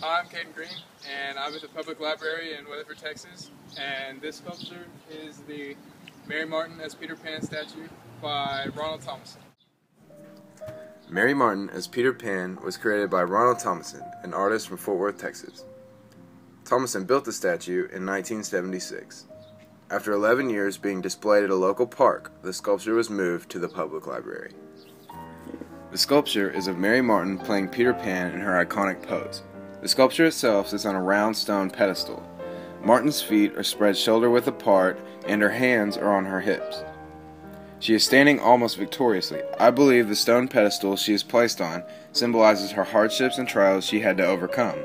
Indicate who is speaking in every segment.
Speaker 1: Hi, I'm Caden Green, and I'm at the Public Library in Weatherford, Texas. And this sculpture is the Mary Martin as Peter Pan statue by Ronald Thomason.
Speaker 2: Mary Martin as Peter Pan was created by Ronald Thomason, an artist from Fort Worth, Texas. Thomason built the statue in 1976. After 11 years being displayed at a local park, the sculpture was moved to the Public Library. The sculpture is of Mary Martin playing Peter Pan in her iconic pose. The sculpture itself sits on a round stone pedestal. Martin's feet are spread shoulder-width apart, and her hands are on her hips. She is standing almost victoriously. I believe the stone pedestal she is placed on symbolizes her hardships and trials she had to overcome.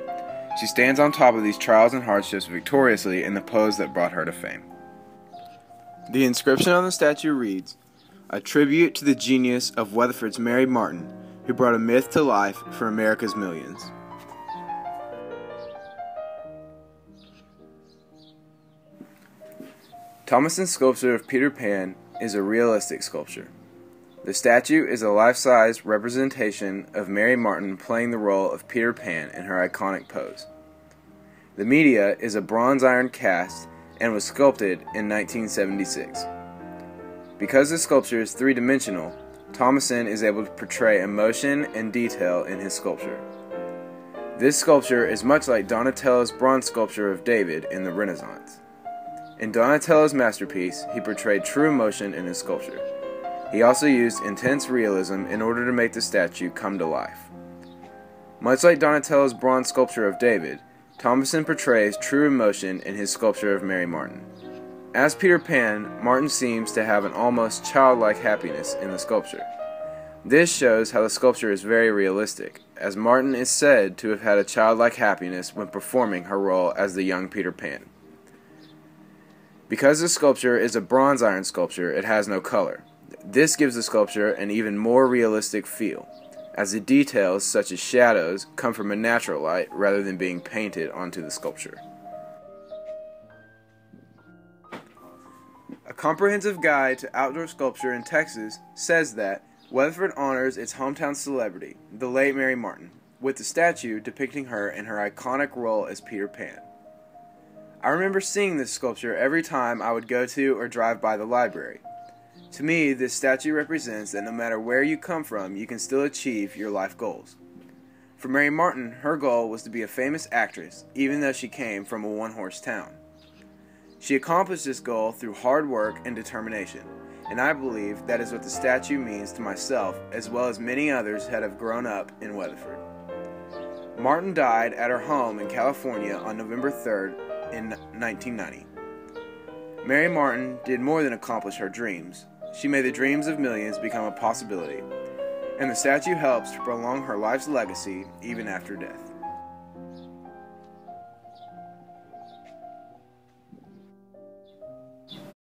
Speaker 2: She stands on top of these trials and hardships victoriously in the pose that brought her to fame. The inscription on the statue reads, "A tribute to the genius of Weatherford's Mary Martin, who brought a myth to life for America's millions." Thomason's sculpture of Peter Pan is a realistic sculpture. The statue is a life-size representation of Mary Martin playing the role of Peter Pan in her iconic pose. The media is a bronze iron cast and was sculpted in 1976. Because the sculpture is three-dimensional, Thomason is able to portray emotion and detail in his sculpture. This sculpture is much like Donatello's bronze sculpture of David in the Renaissance. In Donatello's masterpiece, he portrayed true emotion in his sculpture. He also used intense realism in order to make the statue come to life. Much like Donatello's bronze sculpture of David, Thomason portrays true emotion in his sculpture of Mary Martin. As Peter Pan, Martin seems to have an almost childlike happiness in the sculpture. This shows how the sculpture is very realistic, as Martin is said to have had a childlike happiness when performing her role as the young Peter Pan. Because the sculpture is a bronze iron sculpture, it has no color. This gives the sculpture an even more realistic feel, as the details, such as shadows, come from a natural light rather than being painted onto the sculpture. A comprehensive guide to outdoor sculpture in Texas says that Weatherford honors its hometown celebrity, the late Mary Martin, with the statue depicting her in her iconic role as Peter Pan. I remember seeing this sculpture every time I would go to or drive by the library. To me, this statue represents that no matter where you come from, you can still achieve your life goals. For Mary Martin, her goal was to be a famous actress, even though she came from a one-horse town. She accomplished this goal through hard work and determination, and I believe that is what the statue means to myself, as well as many others that have grown up in Weatherford. Martin died at her home in California on November 3rd, in 1990. Mary Martin did more than accomplish her dreams. She made the dreams of millions become a possibility, and the statue helps to prolong her life's legacy even after death.